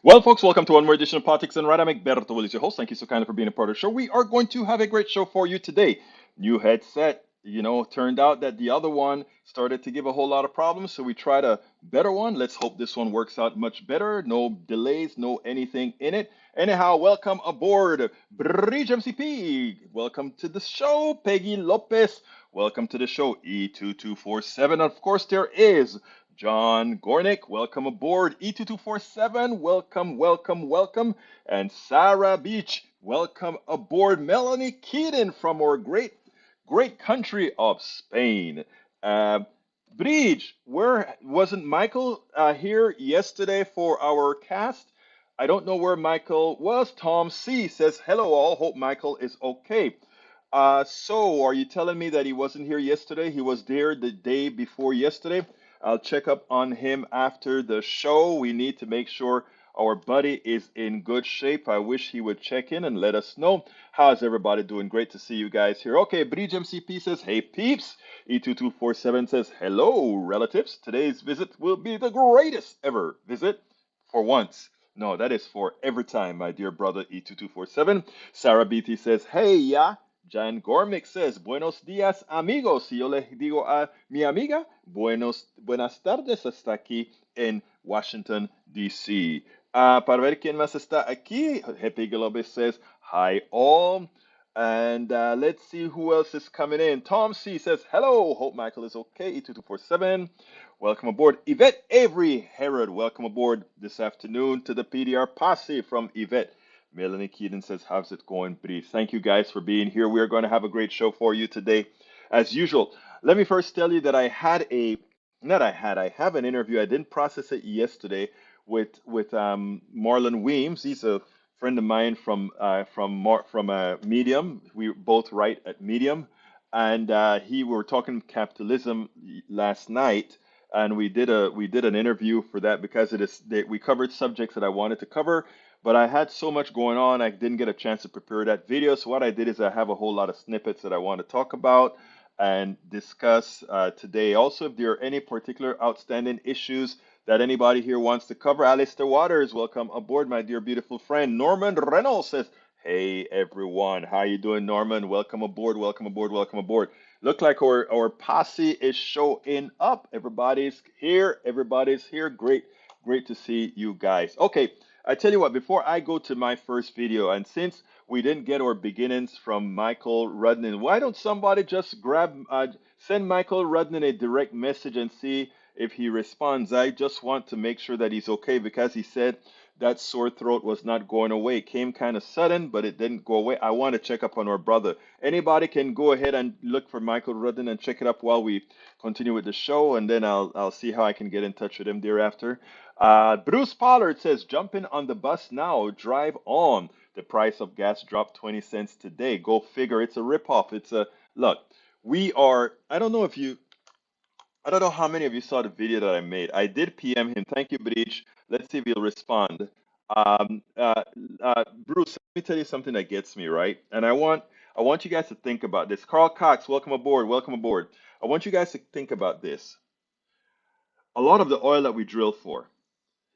Well, folks, welcome to one more edition of Politics and Right. I'm Egberto Willis, your host. Thank you so kindly for being a part of the show. We are going to have a great show for you today. New headset, turned out that the other one started to give a whole lot of problems, so we tried a better one. Let's hope this one works out much better. No delays, no anything in it. Anyhow, welcome aboard, Bridge MCP. Welcome to the show, Peggy Lopez. Welcome to the show, E2247. Of course, there is John Gornick, welcome aboard. E2247, welcome, welcome, welcome. And Sarah Beach, welcome aboard. Melanie Keaton from our great country of Spain. Uh, Bridge, where wasn't Michael here yesterday for our cast? I don't know where Michael was. Tom C says, hello all, hope Michael is okay. So are you telling me that he wasn't here yesterday? He was there the day before yesterday. I'll check up on him after the show. We need to make sure our buddy is in good shape. I wish he would check in and let us know. How's everybody doing? Great to see you guys here. Okay, Bridge MCP says, hey peeps. E2247 says, hello relatives. Today's visit will be the greatest ever visit for once. No, that is for every time, my dear brother E2247. Sarah BT says, hey ya. Jan Gormick says, buenos días, amigos. Y yo le digo a mi amiga, buenas tardes hasta aquí en Washington, D.C. Para ver quién más está aquí, Happy Globes says, hi all. And let's see who else is coming in. Tom C says, hello. Hope Michael is okay. E2247. Welcome aboard. Yvette Avery Herod, welcome aboard this afternoon to the PDR Posse from Yvette. Melanie Keaton says, how's it going, Bri? Thank you guys for being here. We are going to have a great show for you today, as usual. Let me first tell you that I have an interview. I didn't process it yesterday with Marlon Weems. He's a friend of mine from Medium. We both write at Medium, and we were talking capitalism last night, and we did an interview for that because we covered subjects that I wanted to cover, but I had so much going on, I didn't get a chance to prepare that video. So what I did is I have a whole lot of snippets that I want to talk about and discuss today. Also, if there are any particular outstanding issues that anybody here wants to cover, Alistair Waters, welcome aboard, my dear beautiful friend. Norman Reynolds says, hey everyone, how you doing, Norman? Welcome aboard, welcome aboard, welcome aboard. Look like our posse is showing up. Everybody's here. Great to see you guys. Okay, I tell you what, before I go to my first video, and since we didn't get our beginnings from Michael Rudnin, why don't somebody just send Michael Rudnin a direct message and see if he responds? I just want to make sure that he's okay because he said that sore throat was not going away. It came kind of sudden, but it didn't go away. I want to check up on our brother. Anybody can go ahead and look for Michael Rudnin and check it up while we continue with the show, and then I'll see how I can get in touch with him thereafter. Bruce Pollard says, jumping on the bus now, drive on. The price of gas dropped 20 cents today. Go figure. It's a ripoff. Look, I don't know how many of you saw the video that I made. I did PM him. Thank you, Breach. Let's see if he'll respond. Um, uh, Bruce, let me tell you something that gets me, right? And I want you guys to think about this. Carl Cox, welcome aboard. Welcome aboard. I want you guys to think about this. A lot of the oil that we drill for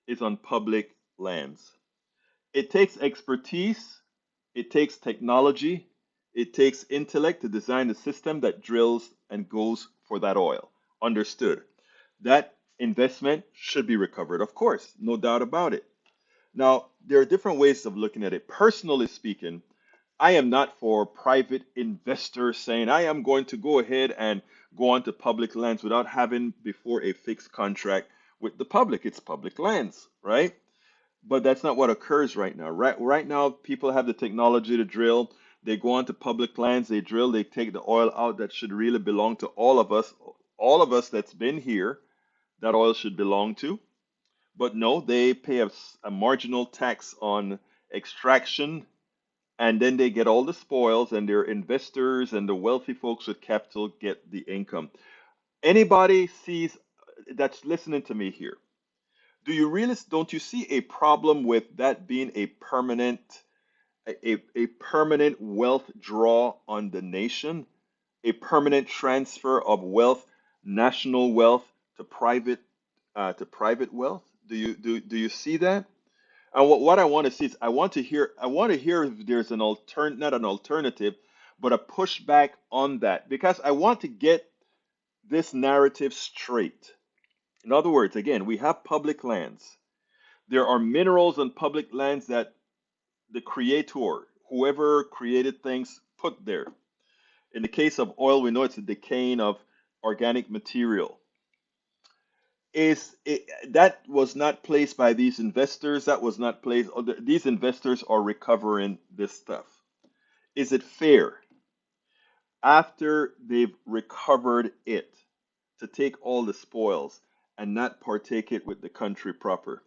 is on public lands. It takes expertise, it takes technology, it takes intellect to design the system that drills and goes for that oil. Understood. That investment should be recovered, of course, no doubt about it. Now, there are different ways of looking at it. Personally speaking, I am not for private investors saying I am going to go ahead and go onto public lands without having before a fixed contract with the public. It's public lands, right? But that's not what occurs right now. Right now, people have the technology to drill. They go onto public lands, they drill, they take the oil out that should really belong to all of us. All of us that's been here, that oil should belong to. But no, they pay a marginal tax on extraction, and then they get all the spoils, and their investors and the wealthy folks with capital get the income. Anybody sees that's listening to me here? Don't you see a problem with that being a permanent wealth draw on the nation, a permanent transfer of wealth, national wealth to private wealth? Do you see that? And what I want to see is I want to hear if there's an not an alternative, but a pushback on that because I want to get this narrative straight. In other words, again, we have public lands. There are minerals on public lands that the creator, whoever created things, put there. In the case of oil, we know it's a decaying of organic material. That was not placed by these investors? That was not placed. These investors are recovering this stuff. Is it fair after they've recovered it to take all the spoils and not partake it with the country proper?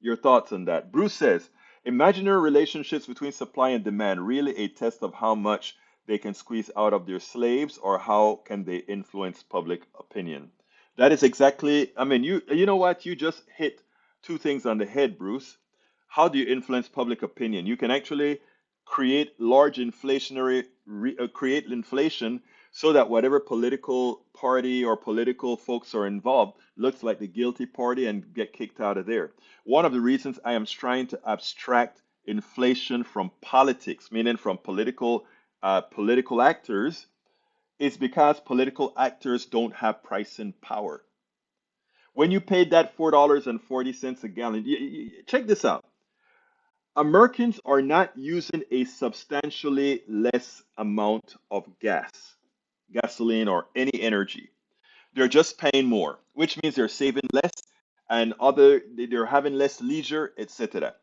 Your thoughts on that? Bruce says, imaginary relationships between supply and demand really a test of how much they can squeeze out of their slaves or how can they influence public opinion. That is exactly, I mean, you know what? You just hit two things on the head, Bruce. How do you influence public opinion? You can actually create inflation so that whatever political party or political folks are involved looks like the guilty party and get kicked out of there. One of the reasons I am trying to abstract inflation from politics, meaning from political actors, is because political actors don't have pricing power. When you paid that $4.40 a gallon, check this out. Americans are not using a substantially less amount of gasoline, or any energy. They're just paying more, which means they're saving less and they're having less leisure, etc.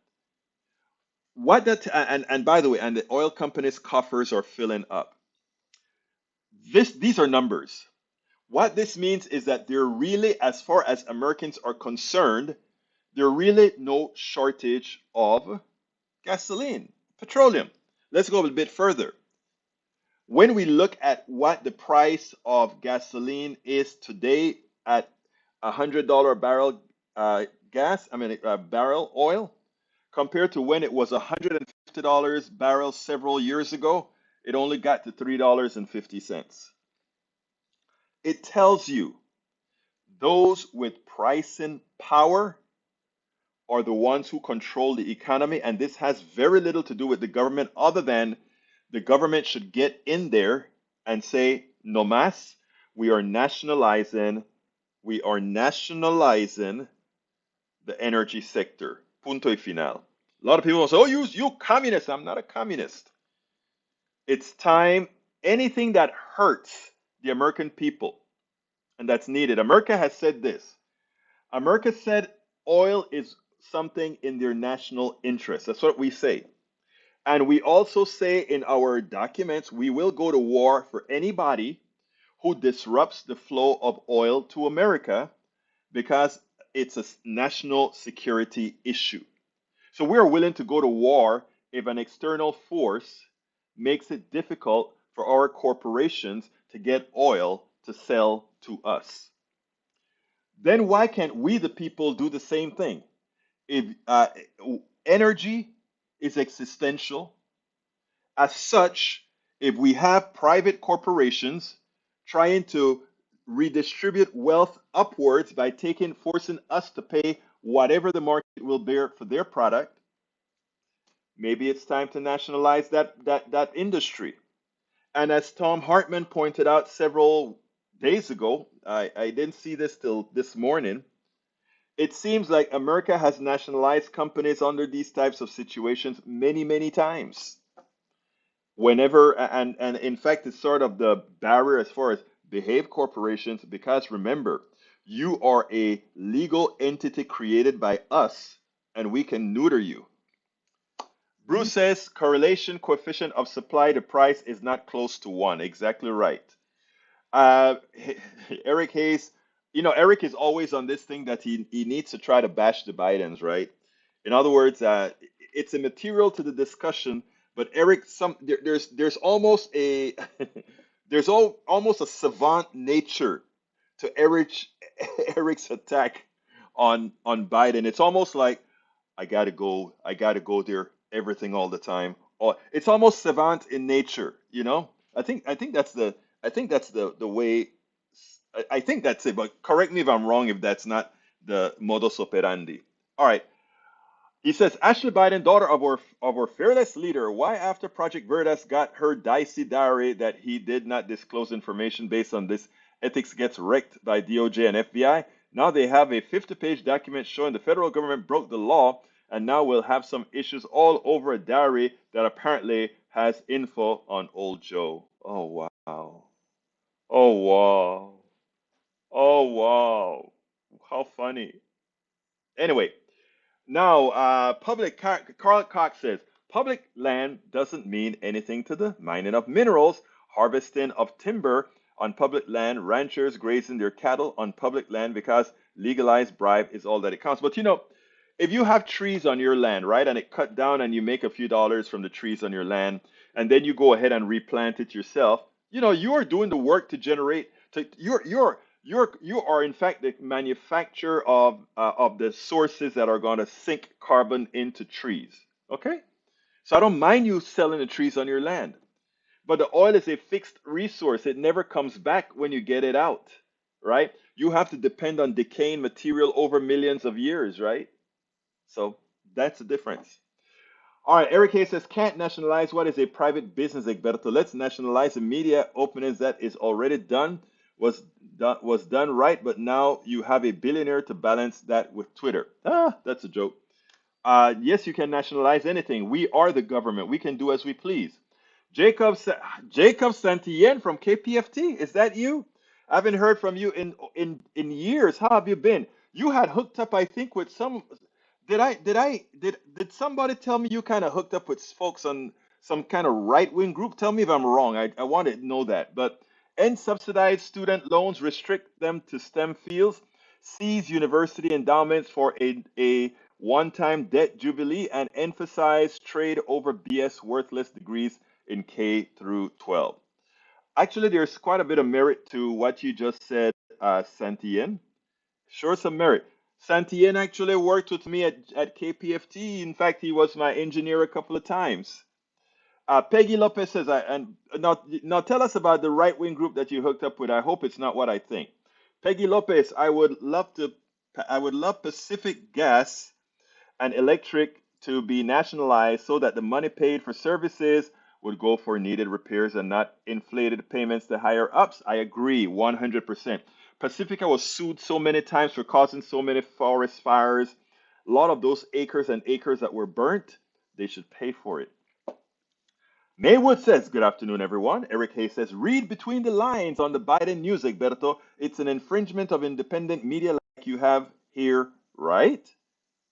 What that and by the way, and the oil companies' coffers are filling up. These are numbers. What this means is that there really, as far as Americans are concerned, there really no shortage of gasoline, petroleum. Let's go a bit further. When we look at what the price of gasoline is today at $100 barrel barrel oil, compared to when it was $150 barrel several years ago, it only got to $3.50. It tells you those with pricing power are the ones who control the economy, and this has very little to do with the government other than the government should get in there and say, no mas, we are nationalizing, we are nationalizing the energy sector. Punto y final. A lot of people will say, oh, you communist. I'm not a communist. It's time, anything that hurts the American people, and that's needed. America has said this. America said oil is something in their national interest. That's what we say. And we also say in our documents, we will go to war for anybody who disrupts the flow of oil to America because it's a national security issue. So we are willing to go to war if an external force makes it difficult for our corporations to get oil to sell to us. Then why can't we, the people, do the same thing? If energy is existential, as such, if we have private corporations trying to redistribute wealth upwards by forcing us to pay whatever the market will bear for their product, maybe it's time to nationalize that industry. And as Tom Hartman pointed out several days ago, I didn't see this till this morning. It seems like America has nationalized companies under these types of situations many, many times. Whenever, and in fact, it's sort of the barrier as far as behave corporations, because remember, you are a legal entity created by us, and we can neuter you. Bruce says correlation coefficient of supply to price is not close to one. Exactly right. Uh, Eric Hayes, Eric is always on this thing that he needs to try to bash the Bidens, right? In other words, it's a material to the discussion, but Eric, there's almost a almost a savant nature to Eric's attack on Biden. It's almost like I gotta go there, everything all the time. Or it's almost savant in nature, you know? I think that's the way. I think that's it, but correct me if I'm wrong if that's not the modus operandi. All right. He says, Ashley Biden, daughter of our fearless leader, why after Project Veritas got her dicey diary that he did not disclose information based on this, ethics gets wrecked by DOJ and FBI. Now they have a 50-page document showing the federal government broke the law, and now we'll have some issues all over a diary that apparently has info on old Joe. Oh wow. Oh wow. Oh wow. How funny. Anyway, now, Carl Cox says, public land doesn't mean anything to the mining of minerals, harvesting of timber on public land, ranchers grazing their cattle on public land because legalized bribe is all that it counts. But you know, if you have trees on your land, right, and it cut down and you make a few dollars from the trees on your land, and then you go ahead and replant it yourself, you know, you are doing the work to generate, you are in fact the manufacturer of the sources that are going to sink carbon into trees. Okay? So I don't mind you selling the trees on your land, but the oil is a fixed resource. It never comes back when you get it out, right? You have to depend on decaying material over millions of years, right? So that's the difference. All right, Eric Hayes says, can't nationalize what is a private business, Egberto. Let's nationalize the media openings that is already done, was done right, but now you have a billionaire to balance that with Twitter. Ah, that's a joke. Yes, you can nationalize anything. We are the government. We can do as we please. Jacob, Jacob Santillane from KPFT, is that you? I haven't heard from you in years. How have you been? You had hooked up, I think, with some. Did somebody tell me you kind of hooked up with folks on some kind of right wing group? Tell me if I'm wrong. I want to know that. But end subsidized student loans, restrict them to STEM fields, seize university endowments for a one-time debt jubilee, and emphasize trade over BS worthless degrees in K through 12. Actually, there's quite a bit of merit to what you just said, Santien. Sure, some merit. Santien actually worked with me at KPFT. In fact, he was my engineer a couple of times. Peggy Lopez says, and now tell us about the right wing group that you hooked up with. I hope it's not what I think. Peggy Lopez, I would love Pacific Gas and Electric to be nationalized so that the money paid for services would go for needed repairs and not inflated payments to higher ups. I agree 100%. Pacifica was sued so many times for causing so many forest fires. A lot of those acres and acres that were burnt, they should pay for it. Maywood says, good afternoon, everyone. Eric Hayes says, read between the lines on the Biden news, Egberto. It's an infringement of independent media like you have here, right?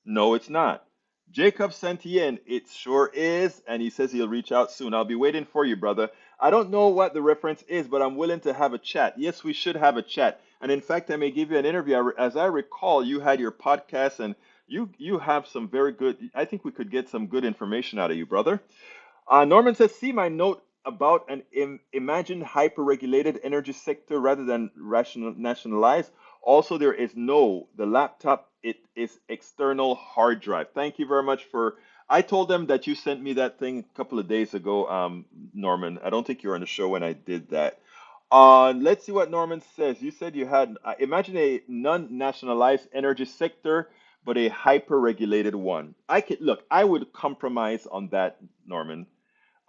No, it's not. Jacob Santien, it sure is, and he says he'll reach out soon. I'll be waiting for you, brother. I don't know what the reference is, but I'm willing to have a chat. Yes, we should have a chat. And in fact, I may give you an interview. As I recall, you had your podcast, and you have some very good. I think we could get some good information out of you, brother. Norman says, see my note about an imagined hyper-regulated energy sector rather than nationalized. Also, there is the laptop, it is external hard drive. Thank you very much for, I told them that you sent me that thing a couple of days ago, Norman. I don't think you were on the show when I did that. Let's see what Norman says. You said you had, imagine a non-nationalized energy sector, but a hyper-regulated one. Look, I would compromise on that, Norman.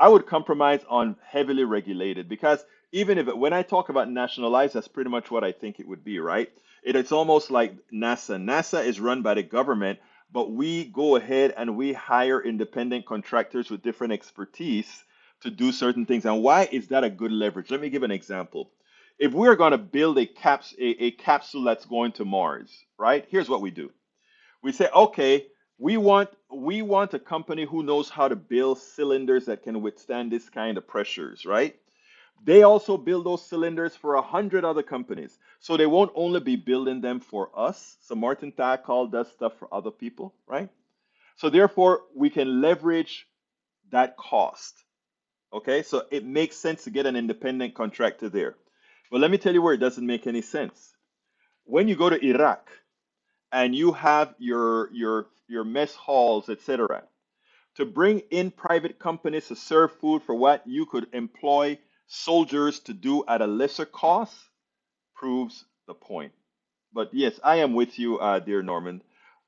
I would compromise on heavily regulated because even if when I talk about nationalized, that's pretty much what I think it would be, right? It's almost like NASA. NASA is run by the government, but we go ahead and we hire independent contractors with different expertise to do certain things. And why is that a good leverage? Let me give an example. If we're going to build a capsule that's going to Mars, right? Here's what we do. We say, okay, we want a company who knows how to build cylinders that can withstand this kind of pressures, right? They also build those cylinders for 100 other companies. So they won't only be building them for us. So Martin Tacol does stuff for other people, right? So therefore, we can leverage that cost. Okay, so it makes sense to get an independent contractor there. But let me tell you where it doesn't make any sense. When you go to Iraq, and you have your mess halls, etc. To bring in private companies to serve food for what you could employ soldiers to do at a lesser cost proves the point. But yes, I am with you, dear Norman.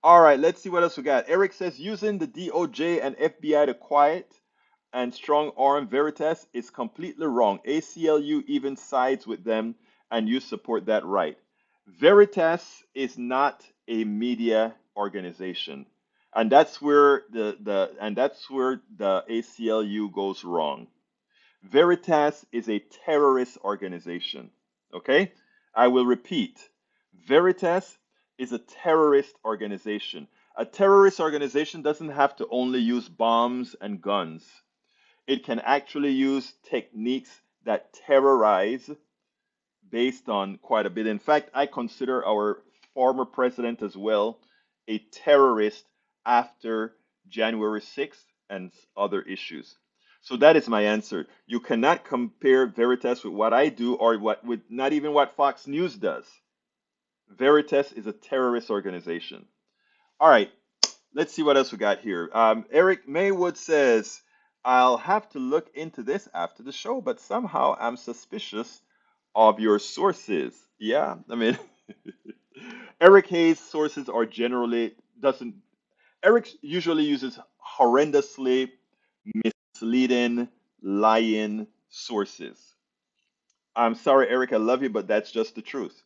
All right, let's see what else we got. Eric says using the DOJ and FBI to quiet and strong arm Veritas is completely wrong. ACLU even sides with them, and you support that right. Veritas is not a media organization, and that's where the ACLU goes wrong. Veritas is a terrorist organization. Okay? I will repeat. Veritas is a terrorist organization. A terrorist organization doesn't have to only use bombs and guns. It can actually use techniques that terrorize based on quite a bit. In fact, I consider our former president as well a terrorist after January 6th and other issues. So that is my answer. You cannot compare Veritas with what I do or what with not even what Fox News does. Veritas is a terrorist organization. All right, let's see what else we got here. Eric Maywood says, I'll have to look into this after the show, but somehow I'm suspicious of your sources. Yeah, I mean, Eric Hayes' sources are generally doesn't. Eric usually uses horrendously misleading, lying sources. I'm sorry, Eric, I love you, but that's just the truth.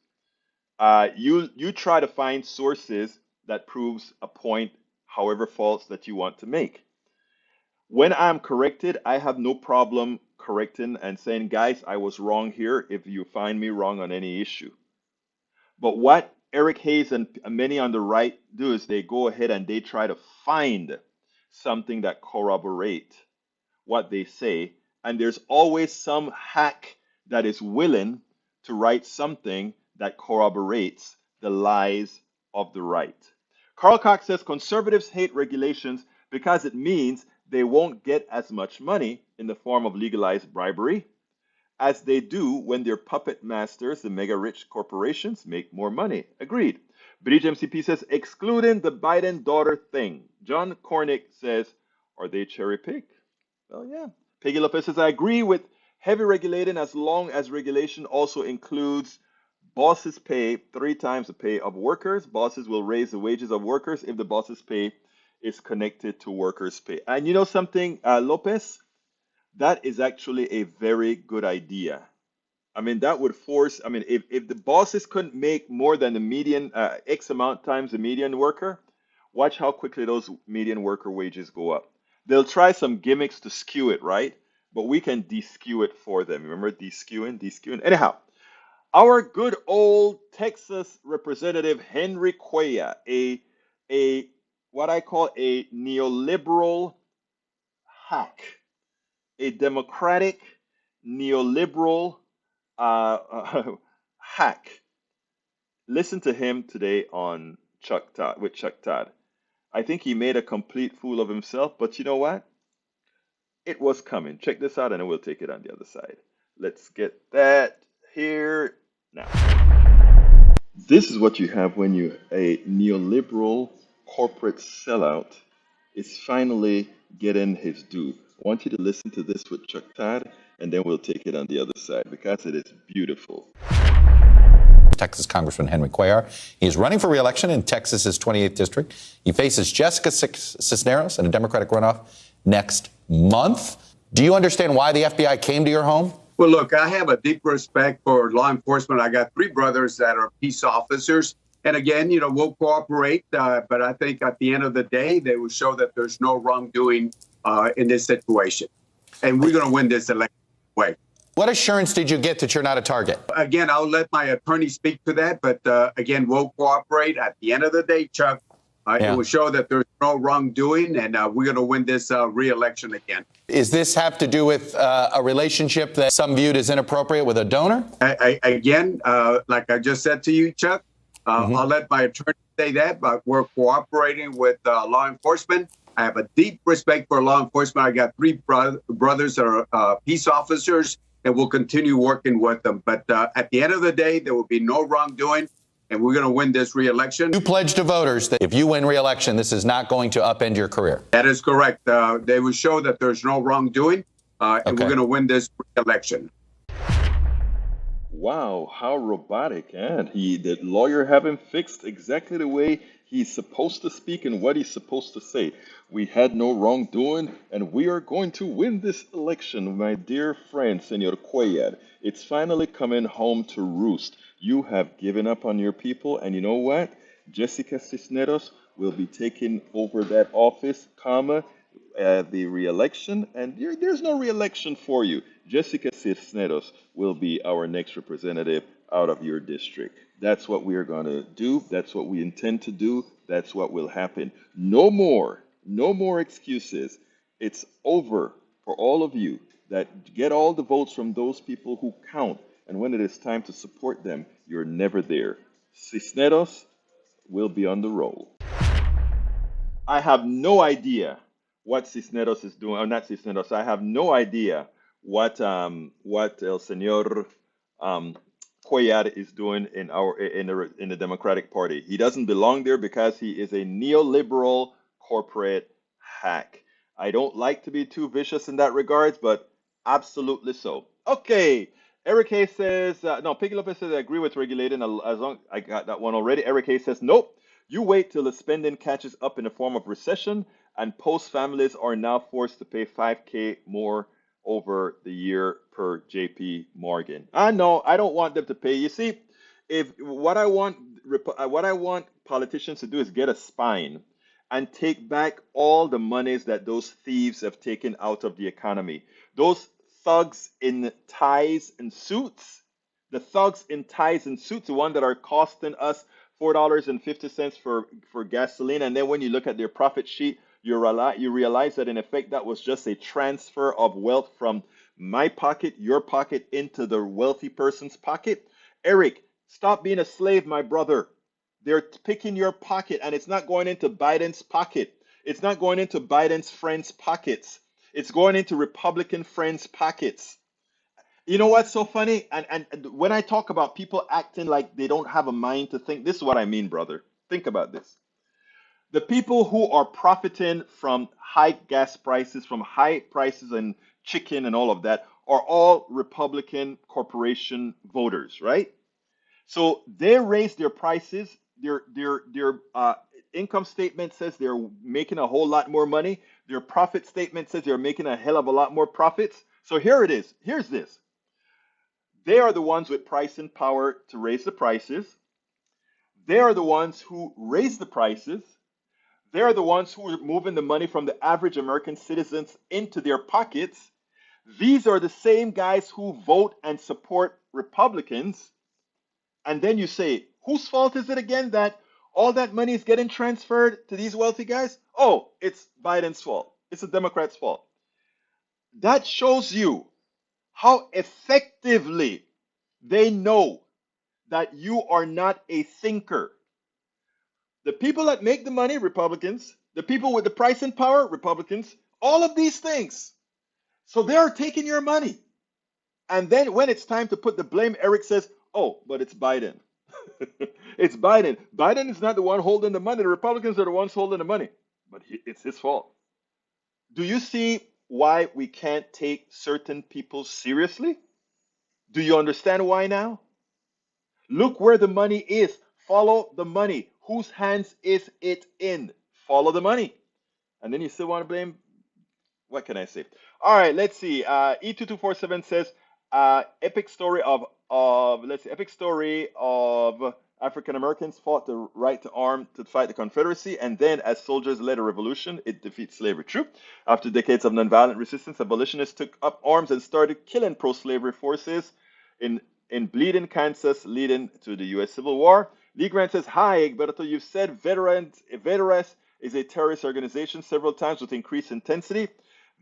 You try to find sources that proves a point, however false that you want to make. When I'm corrected, I have no problem correcting and saying, guys, I was wrong here if you find me wrong on any issue. But what Eric Hayes and many on the right do is they go ahead and they try to find something that corroborate what they say. And there's always some hack that is willing to write something that corroborates the lies of the right. Carl Cox says conservatives hate regulations because it means they won't get as much money in the form of legalized bribery as they do when their puppet masters, the mega rich corporations, make more money. Agreed. British MCP says excluding the Biden daughter thing. John Cornick says, are they cherry picked? Well, yeah. Peggy Lopez says, I agree with heavy regulating as long as regulation also includes bosses pay 3 times the pay of workers. Bosses will raise the wages of workers if the bosses pay is connected to workers' pay. And you know something, Lopez? That is actually a very good idea. I mean, that would force, I mean, if the bosses couldn't make more than the median, X amount times the median worker, watch how quickly those median worker wages go up. They'll try some gimmicks to skew it, right? But we can de-skew it for them. Remember de-skewing? Anyhow, our good old Texas representative Henry Cuellar, a what I call a neoliberal hack, a democratic neoliberal hack. Listen to him today on Chuck Todd with Chuck Todd. I think he made a complete fool of himself, but you know what? It was coming. Check this out, and then we'll take it on the other side. Let's get that here now. This is what you have when you a neoliberal corporate sellout is finally getting his due. I want you to listen to this with Chuck Todd, and then we'll take it on the other side because it is beautiful. Texas Congressman Henry Cuellar. He is running for re-election in Texas's 28th district. He faces Jessica Cisneros in a Democratic runoff next month. Do you understand why the FBI came to your home? Well, look, I have a deep respect for law enforcement. I got 3 brothers that are peace officers. And again, you know, we'll cooperate. But I think at the end of the day, they will show that there's no wrongdoing in this situation. And we're going to win this election way. What assurance did you get that you're not a target? Again, I'll let my attorney speak to that. But again, we'll cooperate. At the end of the day, Chuck, it will show that there's no wrongdoing, and we're going to win this re-election again. Does this have to do with a relationship that some viewed as inappropriate with a donor? Again, like I just said to you, Chuck, I'll let my attorney say that, but we're cooperating with law enforcement. I have a deep respect for law enforcement. I got 3 brothers that are peace officers, and we'll continue working with them. But at the end of the day, there will be no wrongdoing, and we're going to win this re-election. You pledged to voters that if you win re-election, this is not going to upend your career. That is correct. They will show that there's no wrongdoing, and we're going to win this re-election. Wow, how robotic. And the lawyer have him fixed exactly the way He's supposed to speak and what he's supposed to say. We had no wrongdoing, and we are going to win this election, my dear friend, Senor Cuellar. It's finally coming home to roost. You have given up on your people, and you know what? Jessica Cisneros will be taking over that office, comma, the re-election, and there's no re-election for you. Jessica Cisneros will be our next representative out of your district. That's what we are going to do. That's what we intend to do. That's what will happen. No more excuses. It's over for all of you that get all the votes from those people who count. And when it is time to support them, you're never there. Cisneros will be on the roll. I have no idea what Cisneros is doing. Or not Cisneros. I have no idea what El Señor um, Cuellar is doing in the Democratic Party. He doesn't belong there because he is a neoliberal corporate hack. I don't like to be too vicious in that regards, but absolutely so. Okay. Eric Hayes says, no, Piggy Lopez says, I agree with regulating as long I got that one already. Eric Hayes says, nope. You wait till the spending catches up in the form of recession, and post families are now forced to pay 5K more over the year per JP Morgan. I know I don't want them to pay. You see, if what I want politicians to do is get a spine and take back all the monies that those thieves have taken out of the economy. Those thugs in ties and suits, the thugs in ties and suits, the one that are costing us $4.50 for gasoline, and then when you look at their profit sheet, you realize that in effect that was just a transfer of wealth from my pocket, your pocket, into the wealthy person's pocket. Eric, stop being a slave, my brother. They're picking your pocket, and it's not going into Biden's pocket. It's not going into Biden's friends' pockets. It's going into Republican friends' pockets. You know what's so funny? And when I talk about people acting like they don't have a mind to think, this is what I mean, brother. Think about this. The people who are profiting from high gas prices, from high prices in chicken and all of that, are all Republican corporation voters, right? So they raise their prices. Their income statement says they're making a whole lot more money. Their profit statement says they're making a hell of a lot more profits. So here it is. Here's this. They are the ones with pricing power to raise the prices. They are the ones who raise the prices. They are the ones who are moving the money from the average American citizens into their pockets. These are the same guys who vote and support Republicans. And then you say, whose fault is it again that all that money is getting transferred to these wealthy guys? Oh, it's Biden's fault. It's the Democrats' fault. That shows you how effectively they know that you are not a thinker. The people that make the money, Republicans. The people with the price and power, Republicans. All of these things. So they are taking your money. And then when it's time to put the blame, Eric says, oh, but it's Biden. It's Biden. Biden is not the one holding the money. The Republicans are the ones holding the money. But it's his fault. Do you see why we can't take certain people seriously? Do you understand why now? Look where the money is. Follow the money. Whose hands is it in? Follow the money. And then you still want to blame. What can I say? All right, let's see. E2247 says, epic story of African Americans fought the right to arm to fight the Confederacy, and then as soldiers led a revolution, it defeats slavery. True. After decades of nonviolent resistance, abolitionists took up arms and started killing pro-slavery forces in Bleeding, Kansas, leading to the U.S. Civil War. Lee Grant says, hi, Egberto, you've said Veterans is a terrorist organization several times with increased intensity.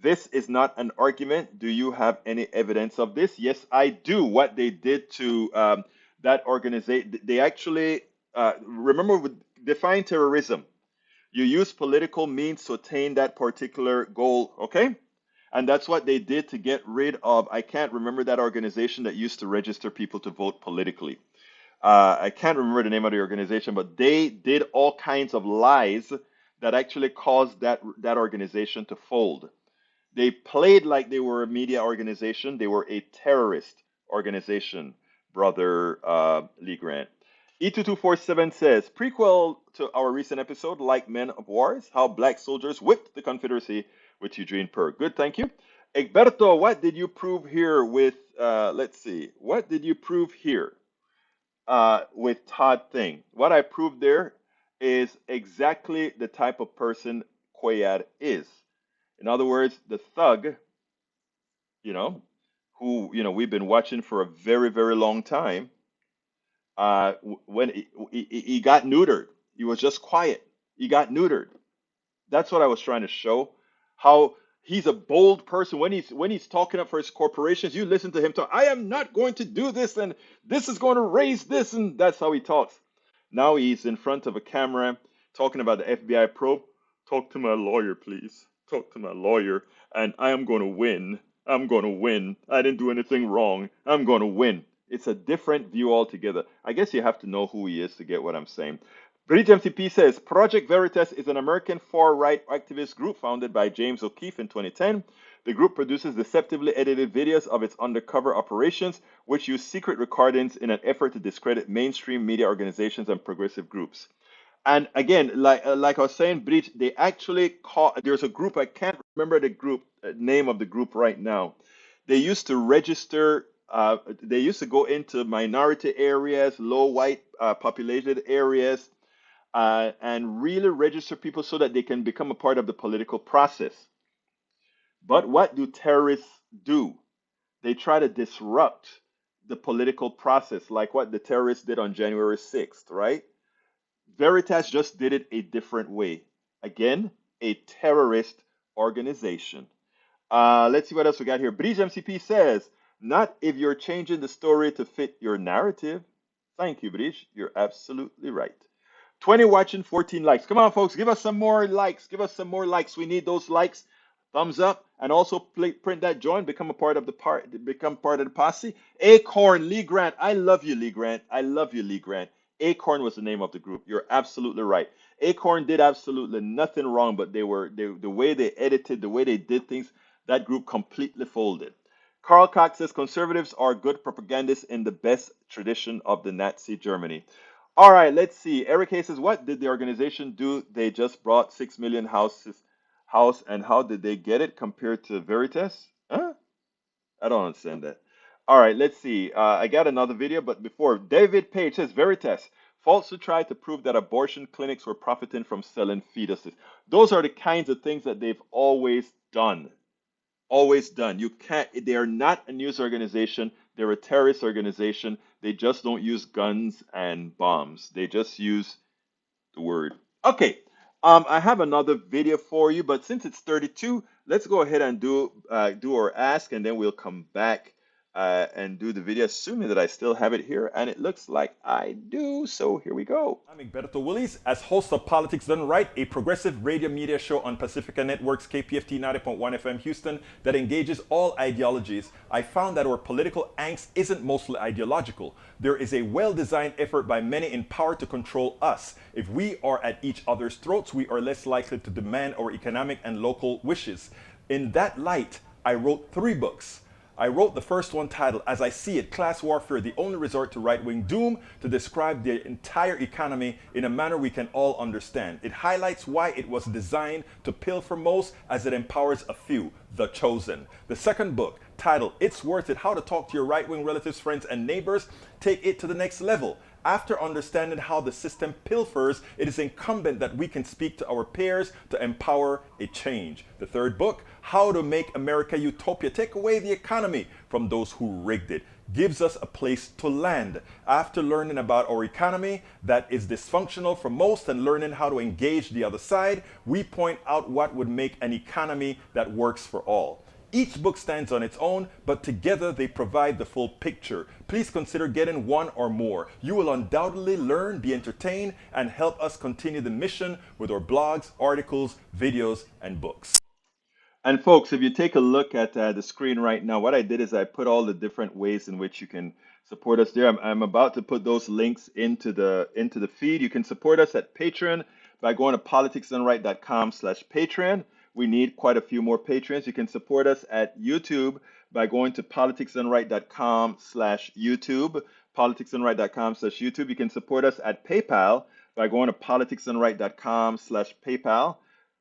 This is not an argument. Do you have any evidence of this? Yes, I do. What they did to that organization, they actually, remember, define terrorism. You use political means to attain that particular goal, okay? And that's what they did to get rid of, I can't remember that organization that used to register people to vote politically. I can't remember the name of the organization, but they did all kinds of lies that actually caused that organization to fold. They played like they were a media organization. They were a terrorist organization, brother Lee Grant. E2247 says, prequel to our recent episode, Like Men of Wars, how black soldiers whipped the Confederacy with Eugene Purr. Good, thank you. Egberto, what did you prove here with, let's see, what did you prove here with Todd Thing? What I proved there is exactly the type of person Quayad is. In other words, the thug, you know, who, we've been watching for a very, very long time, when he got neutered. He was just quiet. He got neutered. That's what I was trying to show. How he's a bold person when he's talking up for his corporations. You listen to him talk. I am not going to do this, and this is going to raise this, and that's how he talks. Now he's in front of a camera talking about the FBI probe. Talk to my lawyer, please. Talk to my lawyer, and I am going to win. I'm going to win. I didn't do anything wrong. I'm going to win. It's a different view altogether. I guess you have to know who he is to get what I'm saying. Bridge MCP says Project Veritas is an American far-right activist group founded by James O'Keefe in 2010. The group produces deceptively edited videos of its undercover operations, which use secret recordings in an effort to discredit mainstream media organizations and progressive groups. And again, like I was saying, Bridge, they actually call. There's a group. I can't remember the group name of the group right now. They used to register. They used to go into minority areas, low white populated areas, and really register people so that they can become a part of the political process. But what do terrorists do? They try to disrupt the political process, like what the terrorists did on January 6th, right? Veritas just did it a different way. Again, a terrorist organization. Let's see what else we got here. Bridge MCP says, not if you're changing the story to fit your narrative. Thank you, Bridge. You're absolutely right. 20 watching, 14 likes. Come on, folks. Give us some more likes. Give us some more likes. We need those likes. Thumbs up. And also print that join. Become a part of the become part of the posse. Acorn, Lee Grant. I love you, Lee Grant. I love you, Lee Grant. Acorn was the name of the group. You're absolutely right. Acorn did absolutely nothing wrong, but the way they edited, the way they did things, that group completely folded. Karl Cox says conservatives are good propagandists in the best tradition of the Nazi Germany. All right, let's see. Eric Hayes says, what did the organization do? They just brought 6 million house, and how did they get it compared to Veritas? Huh? I don't understand that. All right, let's see. I got another video, but before, David Page says Veritas falsely tried to prove that abortion clinics were profiting from selling fetuses. Those are the kinds of things that they've always done. Always done. You can't. They are not a news organization. They're a terrorist organization. They just don't use guns and bombs. They just use the word. Okay. I have another video for you, but since it's 32, let's go ahead and do our ask, and then we'll come back and do the video, assuming that I still have it here, and it looks like I do. So here we go. I'm Egberto Willies, as host of Politics Done Right, a progressive radio media show on Pacifica Network's KPFT 90.1 FM Houston that engages all ideologies. I found that our political angst isn't mostly ideological. There is a well-designed effort by many in power to control us. If we are at each other's throats, we are less likely to demand our economic and local wishes. In that light, I wrote 3 books. I wrote the first one titled, As I See It, Class Warfare, the Only Resort to Right-Wing Doom, to describe the entire economy in a manner we can all understand. It highlights why it was designed to pilfer most as it empowers a few, the chosen. The second book, titled, It's Worth It, How to Talk to Your Right-Wing Relatives, Friends, and Neighbors, take it to the next level. After understanding how the system pilfers, it is incumbent that we can speak to our peers to empower a change. The third book, How to Make America Utopia, Take Away the Economy from Those Who Rigged It, gives us a place to land. After learning about our economy that is dysfunctional for most and learning how to engage the other side, we point out what would make an economy that works for all. Each book stands on its own, but together they provide the full picture. Please consider getting one or more. You will undoubtedly learn, be entertained, and help us continue the mission with our blogs, articles, videos, and books. And folks, if you take a look at the screen right now, what I did is I put all the different ways in which you can support us there. I'm about to put those links into the feed. You can support us at Patreon by going to politicsdoneright.com/Patreon. We need quite a few more patrons. You can support us at YouTube by going to politicsdoneright.com/YouTube, politicsandright.com/YouTube. You can support us at PayPal by going to politicsandright.com/PayPal.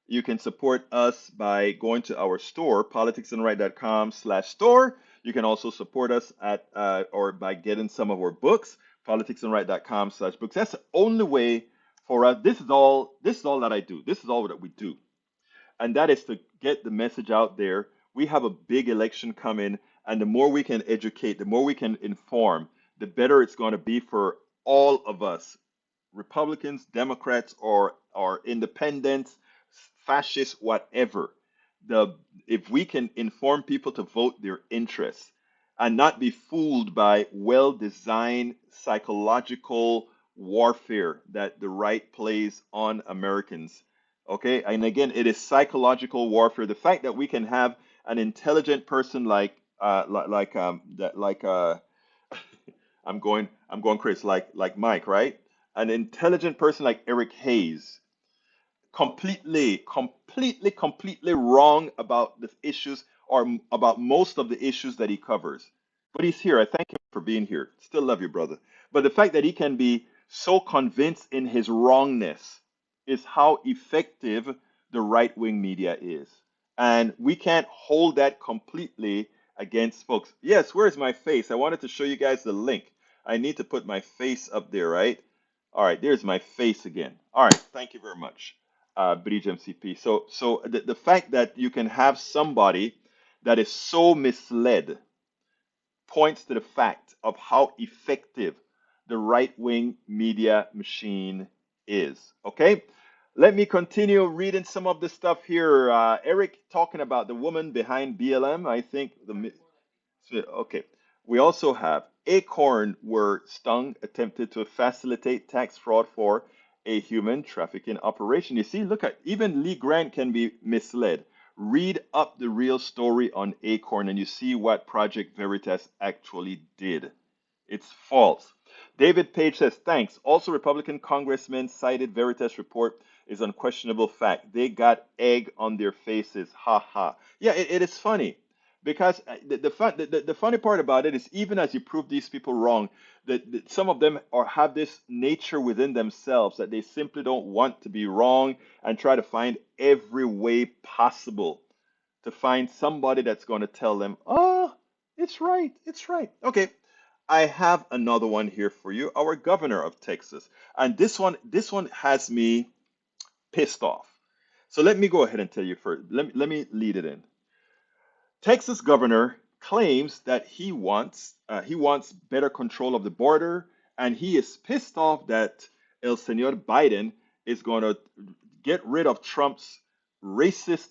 You can support us by going to our store, politicsandright.com/store. You can also support us at or by getting some of our books, politicsandright.com/books. That's the only way for us. This is all that I do. This is all that we do. And that is to get the message out there. We have a big election coming, and the more we can educate, the more we can inform, the better it's going to be for all of us, Republicans, Democrats, or independents, fascists, whatever. If we can inform people to vote their interests and not be fooled by well-designed psychological warfare that the right plays on Americans. Okay, and again, it is psychological warfare. The fact that we can have an intelligent person like I'm going crazy, like Mike, right? An intelligent person like Eric Hayes, completely wrong about the issues or about most of the issues that he covers. But he's here. I thank him for being here. Still love you, brother. But the fact that he can be so convinced in his wrongness is how effective the right-wing media is. And we can't hold that completely against folks. Yes, where's my face? I wanted to show you guys the link. I need to put my face up there, right? All right, there's my face again. All right, thank you very much, Bridge MCP. So the fact that you can have somebody that is so misled points to the fact of how effective the right-wing media machine is, okay? Let me continue reading some of the stuff here. Eric talking about the woman behind BLM. I think okay. We also have Acorn were stung, attempted to facilitate tax fraud for a human trafficking operation. You see, look at even Lee Grant can be misled. Read up the real story on Acorn and you see what Project Veritas actually did. It's false. David Page says, thanks. Also, Republican congressmen cited Veritas report is unquestionable fact. They got egg on their faces. Ha ha. Yeah, it is funny because the funny part about it is even as you prove these people wrong, that some of them have this nature within themselves that they simply don't want to be wrong and try to find every way possible to find somebody that's going to tell them, oh, it's right. It's right. Okay. I have another one here for you, our governor of Texas. And this one has me pissed off. So let me go ahead and tell you first. Let me lead it in. Texas governor claims that he wants better control of the border, and he is pissed off that El Señor Biden is going to get rid of Trump's racist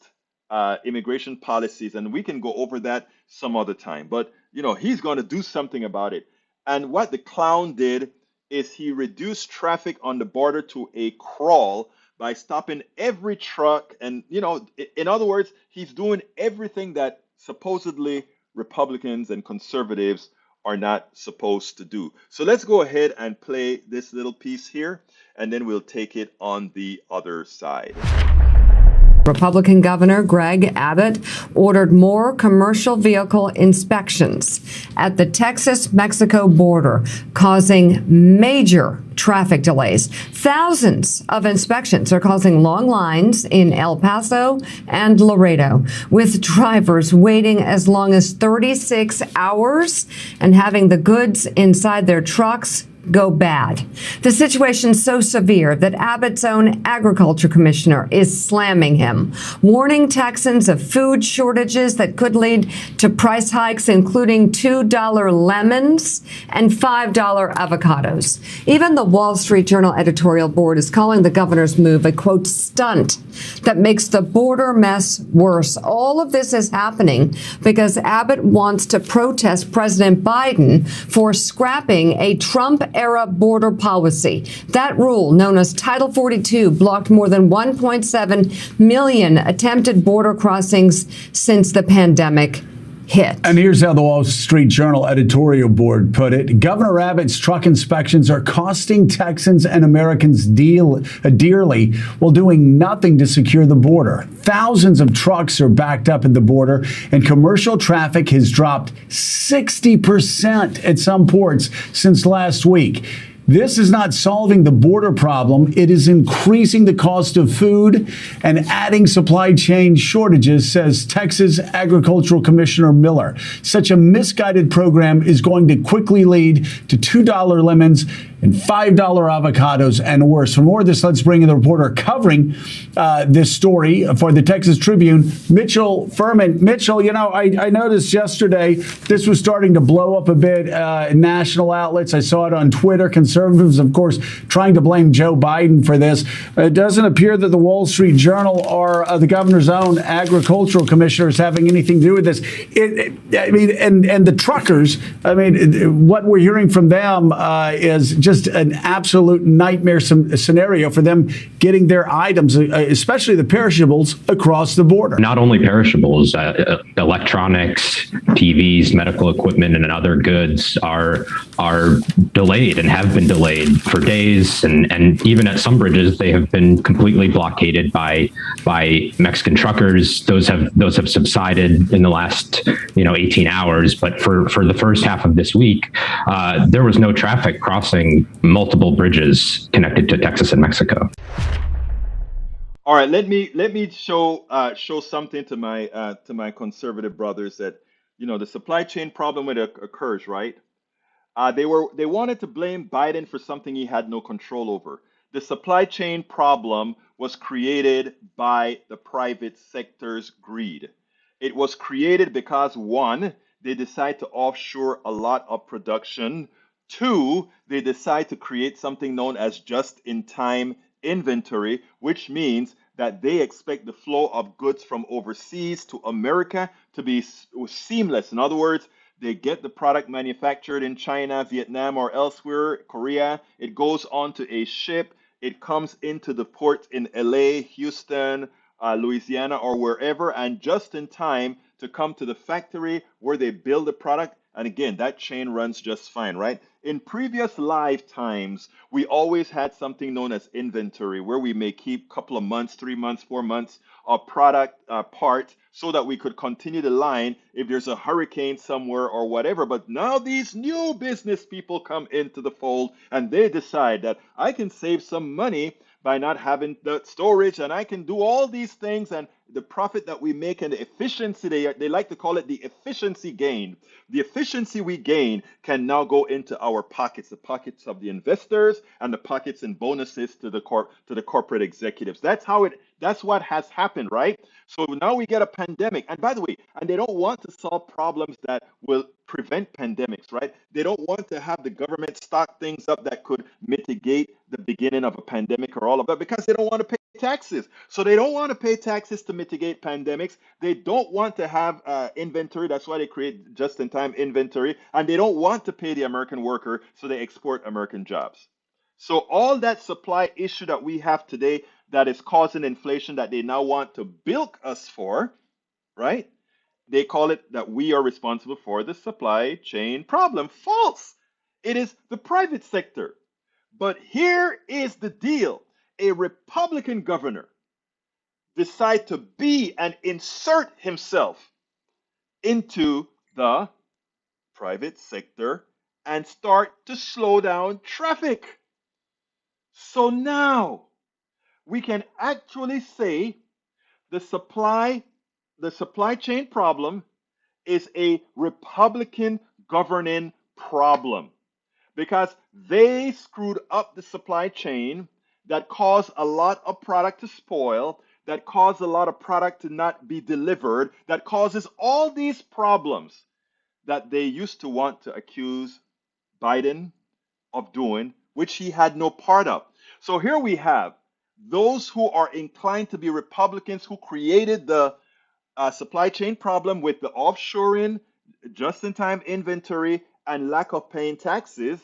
immigration policies, and we can go over that some other time. But you know, he's going to do something about it. And what the clown did is he reduced traffic on the border to a crawl by stopping every truck. And, you know, in other words, he's doing everything that supposedly Republicans and conservatives are not supposed to do. So let's go ahead and play this little piece here, and then we'll take it on the other side. Republican Governor Greg Abbott ordered more commercial vehicle inspections at the Texas-Mexico border, causing major traffic delays. Thousands of inspections are causing long lines in El Paso and Laredo, with drivers waiting as long as 36 hours and having the goods inside their trucks go bad. The situation's so severe that Abbott's own agriculture commissioner is slamming him, warning Texans of food shortages that could lead to price hikes, including $2 lemons and $5 avocados. Even the Wall Street Journal editorial board is calling the governor's move a, quote, stunt that makes the border mess worse. All of this is happening because Abbott wants to protest President Biden for scrapping a Trump-era border policy. That rule, known as Title 42, blocked more than 1.7 million attempted border crossings since the pandemic hit. And here's how the Wall Street Journal editorial board put it. Governor Abbott's truck inspections are costing Texans and Americans dearly while doing nothing to secure the border. Thousands of trucks are backed up at the border, and commercial traffic has dropped 60% at some ports since last week. This is not solving the border problem. It is increasing the cost of food and adding supply chain shortages, says Texas Agricultural Commissioner Miller. Such a misguided program is going to quickly lead to $2 lemons and $5 avocados and worse. For more of this, let's bring in the reporter covering this story for the Texas Tribune, Mitchell Furman. Mitchell, you know, I noticed yesterday this was starting to blow up a bit in national outlets. I saw it on Twitter. Conservatives, of course, trying to blame Joe Biden for this. It doesn't appear that the Wall Street Journal or the governor's own agricultural commissioner is having anything to do with this. And the truckers, I mean, what we're hearing from them is just an absolute nightmare scenario for them getting their items, especially the perishables, across the border. Not only perishables, electronics, TVs, medical equipment, and other goods are delayed and have been delayed for days, and even at some bridges they have been completely blockaded by Mexican truckers. Those have subsided in the last 18 hours, but for the first half of this week, there was no traffic crossing multiple bridges connected to Texas and Mexico. All right, let me show something to my conservative brothers that the supply chain problem when it occurs, right? They wanted to blame Biden for something he had no control over. The supply chain problem was created by the private sector's greed. It was created because, one, they decide to offshore a lot of production. Two, they decide to create something known as just-in-time inventory, which means that they expect the flow of goods from overseas to America to be seamless. In other words, they get the product manufactured in China, Vietnam, or elsewhere, Korea. It goes onto a ship. It comes into the port in LA, Houston, Louisiana, or wherever, and just in time to come to the factory where they build the product. And again, that chain runs just fine, right? In previous lifetimes, we always had something known as inventory, where we may keep a couple of months, 3 months, 4 months of product parts so that we could continue the line if there's a hurricane somewhere or whatever. But now these new business people come into the fold and they decide that I can save some money by not having the storage, and I can do all these things, and the profit that we make and the efficiency, they like to call it the efficiency gain. The efficiency we gain can now go into our pockets, the pockets of the investors and the pockets and bonuses to the corporate executives. That's what has happened, right? So now we get a pandemic, and by the way, and they don't want to solve problems that will prevent pandemics, right? They don't want to have the government stock things up that could mitigate the beginning of a pandemic or all of that, because they don't want to pay taxes. So they don't want to pay taxes to mitigate pandemics. They don't want to have inventory. That's why they create just-in-time inventory. And they don't want to pay the American worker, so they export American jobs. So all that supply issue that we have today that is causing inflation that they now want to bilk us for, right? They call it that we are responsible for the supply chain problem. False. It is the private sector. But here is the deal. A Republican governor decide to be and insert himself into the private sector and start to slow down traffic. So now we can actually say the supply chain problem is a Republican governing problem, because they screwed up the supply chain that caused a lot of product to spoil, that caused a lot of product to not be delivered, that causes all these problems that they used to want to accuse Biden of doing, which he had no part of. So here we have those who are inclined to be Republicans who created the supply chain problem with the offshoring, just-in-time inventory, and lack of paying taxes.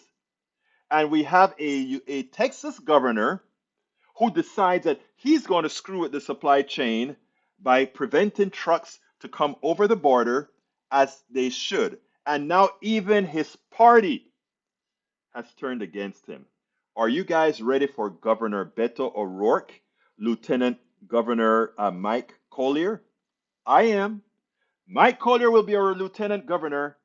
And we have a Texas governor who decides that he's going to screw with the supply chain by preventing trucks to come over the border as they should. And now even his party has turned against him. Are you guys ready for Governor Beto O'Rourke, Lieutenant Governor Mike Collier? I am. Mike Collier will be our Lieutenant Governor,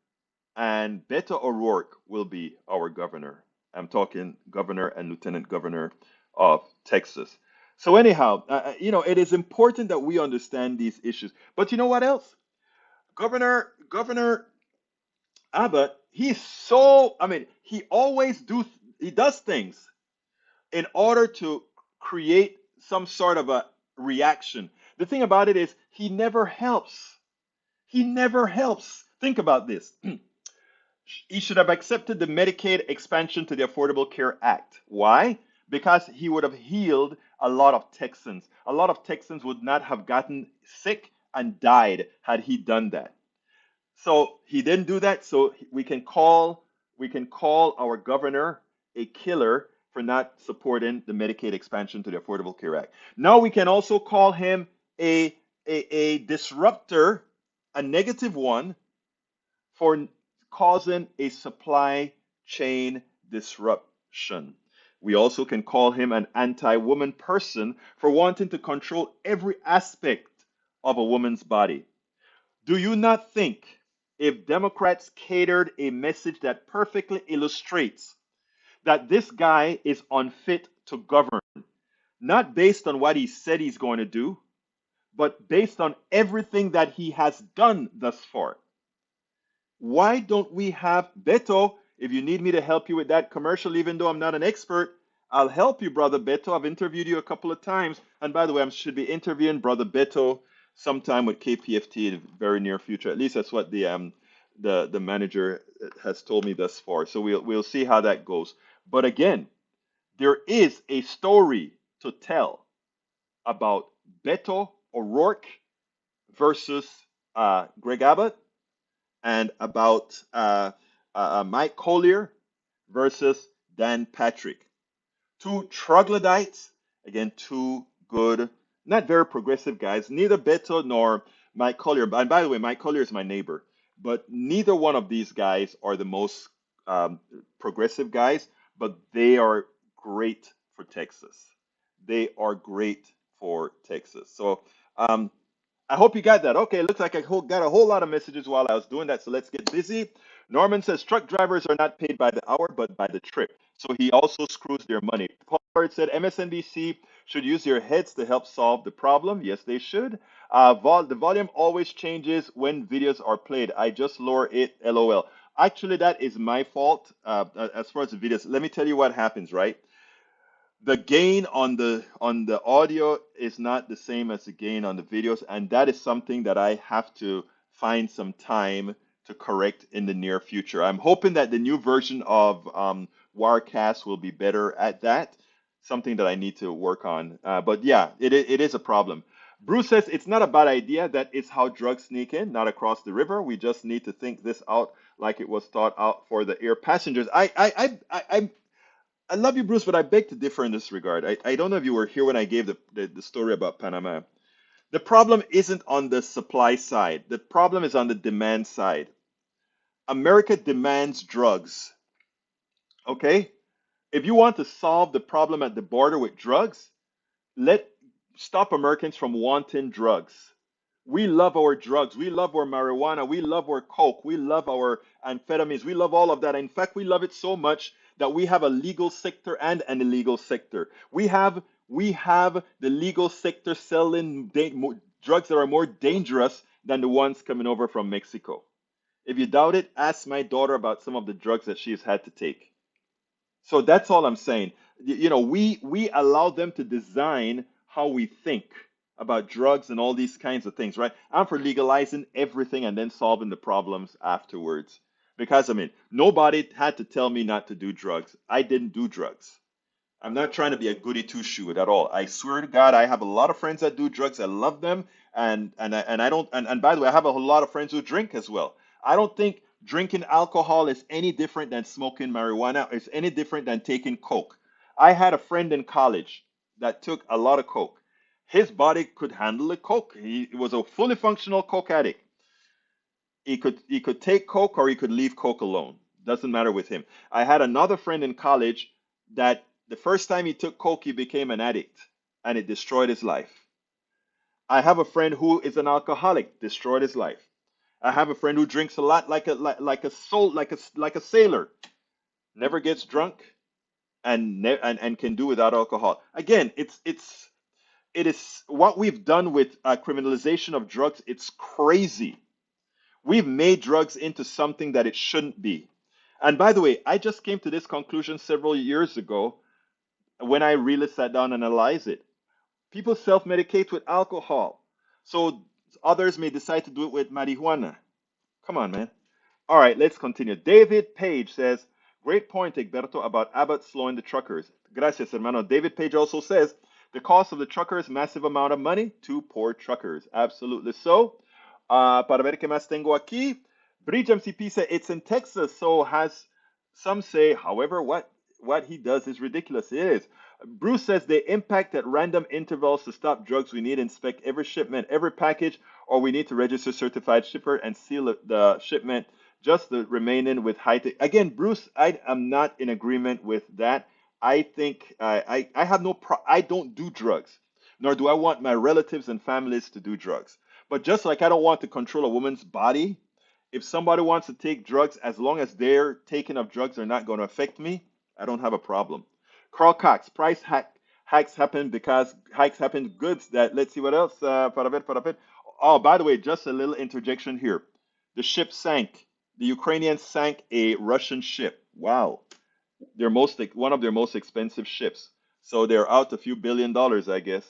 and Beto O'Rourke will be our governor. I'm talking governor and lieutenant governor of Texas. So anyhow, it is important that we understand these issues. But you know what else? Governor Abbott, he does things in order to create some sort of a reaction. The thing about it is he never helps. He never helps. Think about this. He should have accepted the Medicaid expansion to the Affordable Care Act. Why? Because he would have healed a lot of Texans. A lot of Texans would not have gotten sick and died had he done that. So he didn't do that. So we can call our governor a killer for not supporting the Medicaid expansion to the Affordable Care Act. Now we can also call him a disruptor, a negative one, for causing a supply chain disruption. We also can call him an anti-woman person for wanting to control every aspect of a woman's body. Do you not think if Democrats catered a message that perfectly illustrates that this guy is unfit to govern, not based on what he said he's going to do, but based on everything that he has done thus far? Why don't we have Beto? If you need me to help you with that commercial, even though I'm not an expert, I'll help you, Brother Beto. I've interviewed you a couple of times. And by the way, I should be interviewing Brother Beto sometime with KPFT in the very near future. At least that's what the manager has told me thus far. So we'll see how that goes. But again, there is a story to tell about Beto O'Rourke versus Greg Abbott, and about Mike Collier versus Dan Patrick. Two troglodytes, again, two good, not very progressive guys. Neither Beto nor Mike Collier. And by the way, Mike Collier is my neighbor. But neither one of these guys are the most progressive guys, but they are great for Texas. They are great for Texas. So I hope you got that. Okay, it looks like I got a whole lot of messages while I was doing that, so let's get busy. Norman says truck drivers are not paid by the hour, but by the trip. So he also screws their money. Paul Bird said MSNBC should use their heads to help solve the problem. Yes, they should. The volume always changes when videos are played. I just lower it, LOL. Actually, that is my fault as far as the videos. Let me tell you what happens, right? The gain on the audio is not the same as the gain on the videos, and that is something that I have to find some time to correct in the near future. I'm hoping that the new version of Wirecast will be better at that, something that I need to work on. But yeah, it is a problem. Bruce says it's not a bad idea. That is how drugs sneak in, not across the river. We just need to think this out like it was thought out for the air passengers. I love you, Bruce, but I beg to differ in this regard. I don't know if you were here when I gave the story about Panama. The problem isn't on the supply side. The problem is on the demand side. America demands drugs. Okay? If you want to solve the problem at the border with drugs, stop Americans from wanting drugs. We love our drugs. We love our marijuana. We love our coke. We love our amphetamines. We love all of that. In fact, we love it so much that we have a legal sector and an illegal sector. We have the legal sector selling drugs that are more dangerous than the ones coming over from Mexico. If you doubt it, ask my daughter about some of the drugs that she's had to take. So that's all I'm saying. We allow them to design how we think about drugs and all these kinds of things, right? I'm for legalizing everything and then solving the problems afterwards. Because, nobody had to tell me not to do drugs. I didn't do drugs. I'm not trying to be a goody two-shoe at all. I swear to God, I have a lot of friends that do drugs. I love them. And I don't, and by the way, I have a whole lot of friends who drink as well. I don't think drinking alcohol is any different than smoking marijuana. It's any different than taking coke. I had a friend in college that took a lot of coke. His body could handle the coke. He was a fully functional coke addict. He could take coke or he could leave coke alone. Doesn't matter with him. I had another friend in college that the first time he took coke, he became an addict, and it destroyed his life. I have a friend who is an alcoholic, destroyed his life. I have a friend who drinks a lot, like a sailor, never gets drunk, and can do without alcohol. Again, it is what we've done with criminalization of drugs. It's crazy. We've made drugs into something that it shouldn't be. And by the way, I just came to this conclusion several years ago when I really sat down and analyzed it. People self-medicate with alcohol, so others may decide to do it with marijuana. Come on, man. All right, let's continue. David Page says, great point, Egberto, about Abbott slowing the truckers. Gracias, hermano. David Page also says, the cost of the truckers, massive amount of money to poor truckers. Absolutely so. Para ver qué más tengo aquí. Bridge MCP said, it's in Texas, so has some say, however, what he does is ridiculous. It is. Bruce says they impact at random intervals to stop drugs. We need to inspect every shipment, every package, or we need to register certified shipper and seal the shipment. Just the remaining with high tech. Again, Bruce, I am not in agreement with that. I think I have no I don't do drugs, nor do I want my relatives and families to do drugs. But just like I don't want to control a woman's body, if somebody wants to take drugs, as long as their taking of drugs are not going to affect me, I don't have a problem. Carl Cox, hikes happen because hikes happen goods that, let's see what else. Para ver. Oh, by the way, just a little interjection here. The ship sank. The Ukrainians sank a Russian ship. Wow. One of their most expensive ships. So they're out a few $1 billion, I guess.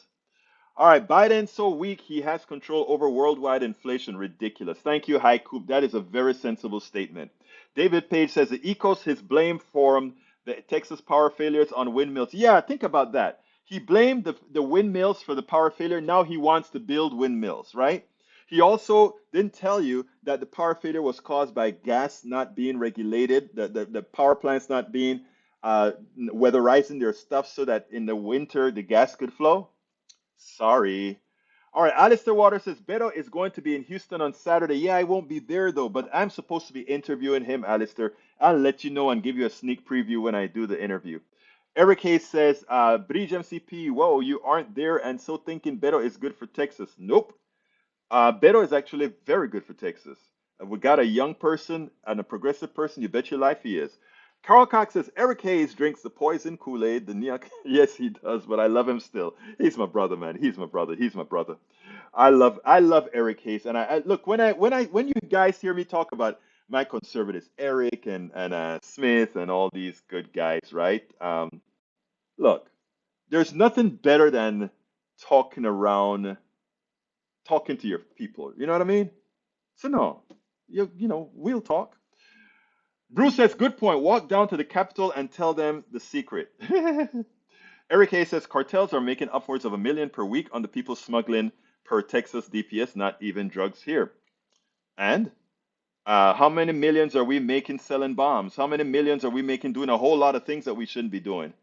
All right, Biden's so weak he has control over worldwide inflation. Ridiculous. Thank you, Haiku. That is a very sensible statement. David Page says the Ecos his blame for the Texas power failures on windmills. Yeah, think about that. He blamed the windmills for the power failure. Now he wants to build windmills, right? He also didn't tell you that the power failure was caused by gas not being regulated, the power plants not being weatherizing their stuff so that in the winter the gas could flow. Sorry. All right, Alistair Waters says Beto is going to be in Houston on Saturday. Yeah, I won't be there though, but I'm supposed to be interviewing him, Alistair. I'll let you know and give you a sneak preview when I do the interview. Eric Hayes says, Bridge MCP, whoa, you aren't there and so thinking Beto is good for Texas. Nope. Beto is actually very good for Texas. We got a young person and a progressive person. You bet your life he is. Carl Cox says Eric Hayes drinks the poison Kool-Aid. Yes, he does, but I love him still. He's my brother, man. He's my brother. He's my brother. I love Eric Hayes, and I look when you guys hear me talk about my conservatives, Eric and Smith and all these good guys, right? Look, there's nothing better than talking to your people. You know what I mean? So no, we'll talk. Bruce says, good point. Walk down to the Capitol and tell them the secret. Eric Hayes says, cartels are making upwards of $1 million per week on the people smuggling per Texas DPS, not even drugs here. And how many millions are we making selling bombs? How many millions are we making doing a whole lot of things that we shouldn't be doing?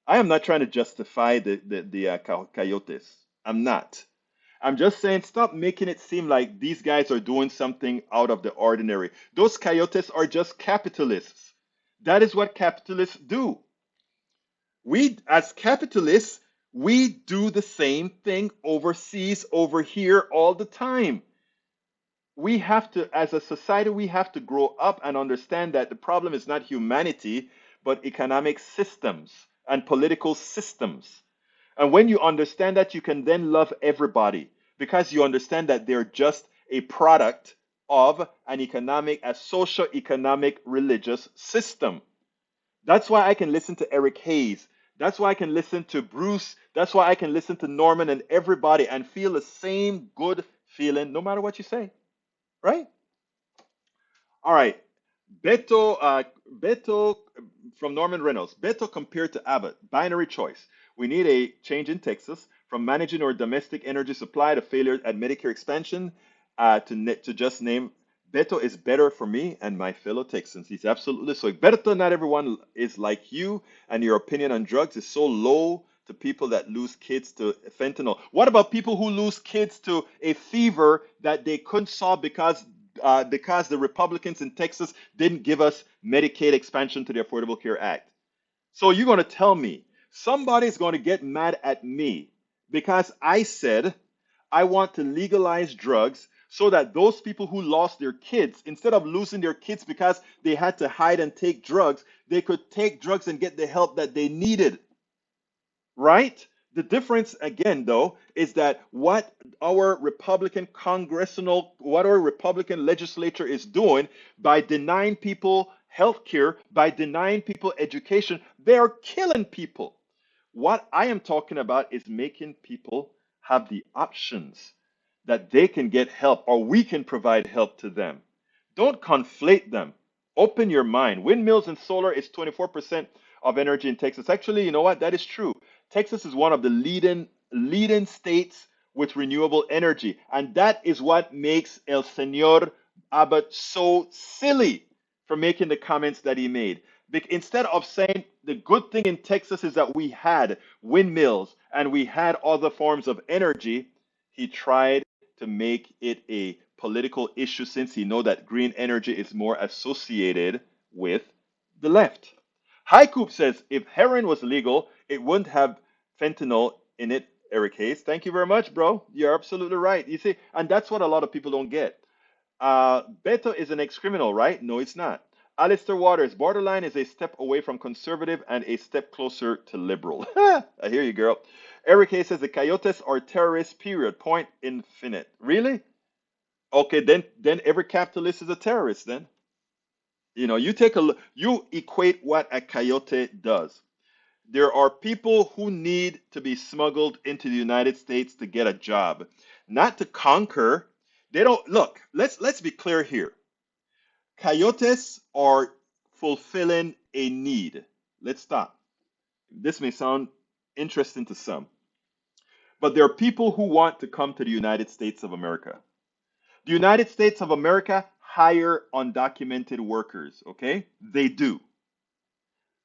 I am not trying to justify the coyotes. I'm not. I'm just saying, stop making it seem like these guys are doing something out of the ordinary. Those coyotes are just capitalists. That is what capitalists do. We, as capitalists, we do the same thing overseas, over here, all the time. We have to, as a society, we have to grow up and understand that the problem is not humanity, but economic systems and political systems. And when you understand that, you can then love everybody because you understand that they're just a product of a socio-economic religious system. That's why I can listen to Eric Hayes. That's why I can listen to Bruce. That's why I can listen to Norman and everybody and feel the same good feeling no matter what you say, right? All right. Beto from Norman Reynolds. Beto compared to Abbott, binary choice. We need a change in Texas from managing our domestic energy supply to failure at Medicare expansion to just name Beto is better for me and my fellow Texans. He's absolutely so. Beto, not everyone is like you, and your opinion on drugs is so low to people that lose kids to fentanyl. What about people who lose kids to a fever that they couldn't solve because because the Republicans in Texas didn't give us Medicaid expansion to the Affordable Care Act. So you're going to tell me somebody's going to get mad at me because I said I want to legalize drugs so that those people who lost their kids, instead of losing their kids because they had to hide and take drugs, they could take drugs and get the help that they needed. Right? The difference again, though, is that what our Republican legislature is doing by denying people health care, by denying people education, they're killing people. What I am talking about is making people have the options that they can get help or we can provide help to them. Don't conflate them. Open your mind. Windmills and solar is 24% of energy in Texas. Actually, you know what? That is true. Texas is one of the leading states with renewable energy. And that is what makes El Señor Abbott so silly for making the comments that he made. Instead of saying the good thing in Texas is that we had windmills and we had other forms of energy, he tried to make it a political issue since he know that green energy is more associated with the left. Haikoop says if heroin was legal, it wouldn't have fentanyl in it, Eric Hayes. Thank you very much, bro. You're absolutely right. You see, and that's what a lot of people don't get. Beto is an ex-criminal, right? No, it's not. Alistair Waters, borderline is a step away from conservative and a step closer to liberal. I hear you, girl. Eric Hayes says the coyotes are terrorists, period. Point infinite. Really? Okay, then every capitalist is a terrorist then. You know, you take a look, you equate what a coyote does. There are people who need to be smuggled into the United States to get a job, not to conquer. They don't look, let's be clear here. Coyotes are fulfilling a need. Let's stop. This may sound interesting to some, but there are people who want to come to the United States of America. The United States of America hire undocumented workers, okay? They do.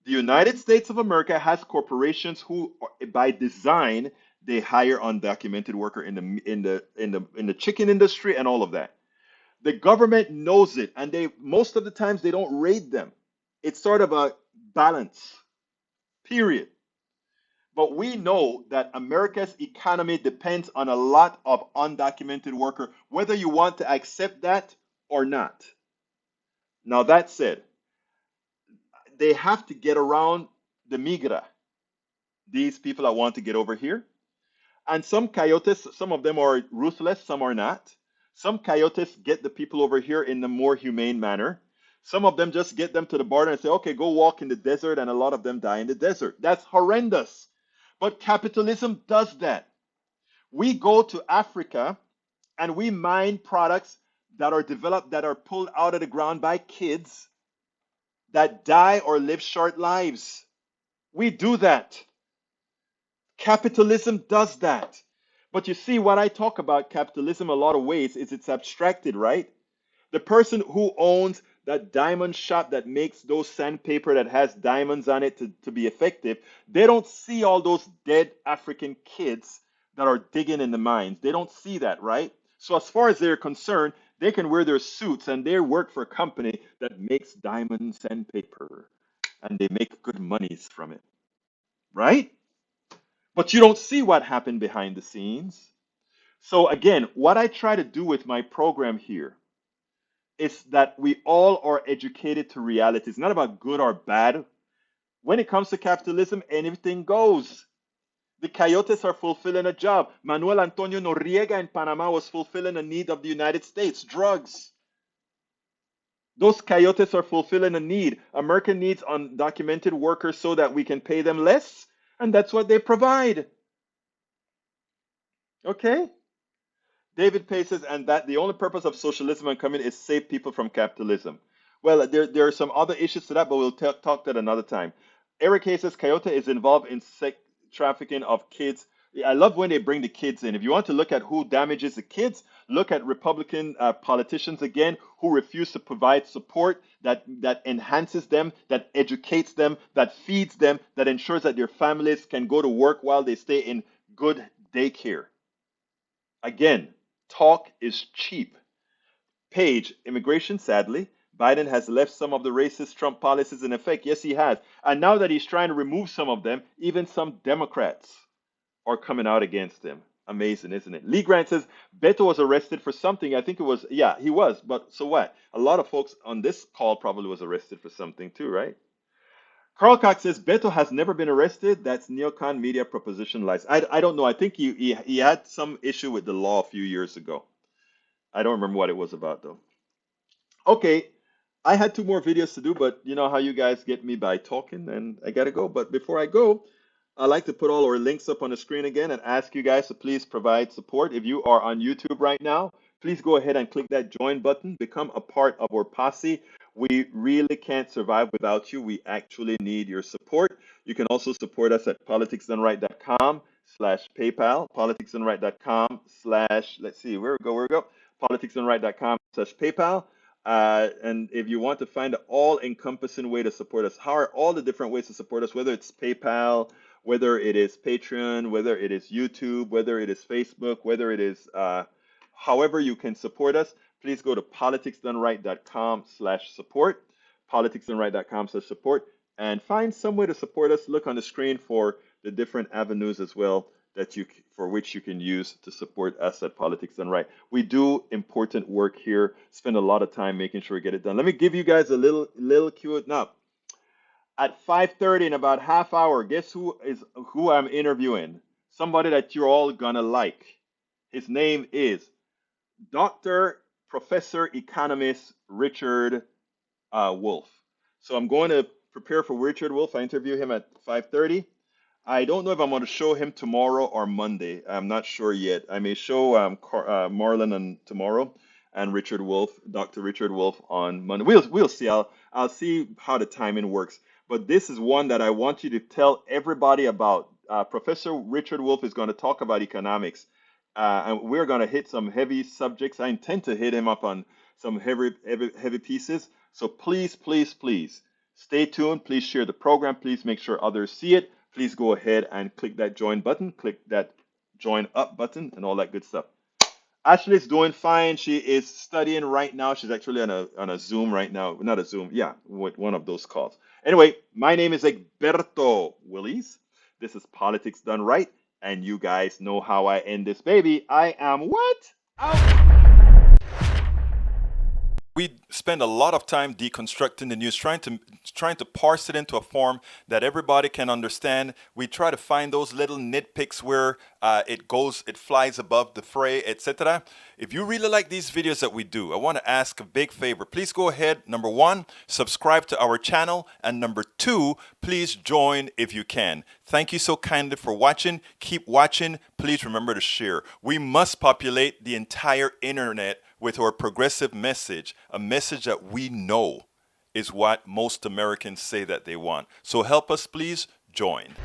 The United States of America has corporations who, by design, they hire undocumented worker in the chicken industry and all of that. The government knows it, and they most of the times they don't raid them. It's sort of a balance, period. But we know that America's economy depends on a lot of undocumented worker, whether you want to accept that or not. Now that said, they have to get around the migra, these people that want to get over here. And some coyotes, some of them are ruthless, some are not. Some coyotes get the people over here in a more humane manner. Some of them just get them to the border and say, okay, go walk in the desert, and a lot of them die in the desert. That's horrendous. But capitalism does that. We go to Africa and we mine products that are developed, that are pulled out of the ground by kids that die or live short lives. We do that. Capitalism does that. But you see, what I talk about capitalism a lot of ways is it's abstracted, right? The person who owns that diamond shop that makes those sandpaper that has diamonds on it to be effective, they don't see all those dead African kids that are digging in the mines. They don't see that, right? So as far as they're concerned, they can wear their suits and they work for a company that makes diamond sandpaper and they make good monies from it, right? But you don't see what happened behind the scenes. So again, what I try to do with my program here is that we all are educated to reality. It's not about good or bad. When it comes to capitalism, anything goes. The coyotes are fulfilling a job. Manuel Antonio Noriega in Panama was fulfilling a need of the United States, drugs. Those coyotes are fulfilling a need. America needs undocumented workers so that we can pay them less, and that's what they provide. Okay? David Pace says, and that the only purpose of socialism and communism is save people from capitalism. Well, there are some other issues to that, but we'll talk that another time. Eric Hayes says, Coyote is involved in sex trafficking of kids. I love when they bring the kids in. If you want to look at who damages the kids, look at Republican politicians again who refuse to provide support that enhances them, that educates them, that feeds them, that ensures that their families can go to work while they stay in good daycare. Again, talk is cheap. Page, immigration, sadly. Biden has left some of the racist Trump policies in effect. Yes, he has. And now that he's trying to remove some of them, even some Democrats are coming out against him. Amazing, isn't it? Lee Grant says Beto was arrested for something. I think it was, yeah, he was. But so what? A lot of folks on this call probably was arrested for something too, right? Carl Cox says Beto has never been arrested. That's neocon media proposition lies. I don't know. I think he had some issue with the law a few years ago. I don't remember what it was about though. Okay, I had two more videos to do, but you know how you guys get me by talking, and I gotta go. But before I go, I'd like to put all our links up on the screen again and ask you guys to please provide support. If you are on YouTube right now, please go ahead and click that join button. Become a part of our posse. We really can't survive without you. We actually need your support. You can also support us at politicsdoneright.com/PayPal, politicsdoneright.com/ let's see, where we go, politicsdoneright.com/PayPal. And if you want to find an all-encompassing way to support us, how are all the different ways to support us, whether it's PayPal, whether it is Patreon, whether it is YouTube, whether it is Facebook, whether it is however you can support us, please go to politicsdoneright.com/support, politicsdoneright.com/support, and find some way to support us. Look on the screen for the different avenues as well that for which you can use to support us at Politics Done Right. We do important work here, spend a lot of time making sure we get it done. Let me give you guys a little cue now. At 5:30 in about half hour, guess who I'm interviewing? Somebody that you're all gonna like. His name is Dr. Professor Economist Richard Wolff. So I'm going to prepare for Richard Wolff. I interview him at 5:30. I don't know if I'm going to show him tomorrow or Monday. I'm not sure yet. I may show Marlon on tomorrow and Richard Wolff, Dr. Richard Wolff on Monday. We'll see. I'll see how the timing works. But this is one that I want you to tell everybody about. Professor Richard Wolff is going to talk about economics. And we're going to hit some heavy subjects. I intend to hit him up on some heavy pieces. So please, please, please stay tuned. Please share the program. Please make sure others see it. Please go ahead and click that join button, click that join up button, and all that good stuff. Ashley's doing fine. She is studying right now. She's actually on a Zoom right now. Not a Zoom, yeah, with one of those calls. Anyway, my name is Egberto Willies. This is Politics Done Right, and you guys know how I end this baby. I am what? Out. We spend a lot of time deconstructing the news, trying to parse it into a form that everybody can understand. We try to find those little nitpicks where it flies above the fray, etc. If you really like these videos that we do, I want to ask a big favor. Please go ahead, number one, subscribe to our channel, and number two, please join if you can. Thank you so kindly for watching. Keep watching. Please remember to share. We must populate the entire internet with our progressive message, a message that we know is what most Americans say that they want. So help us, please join.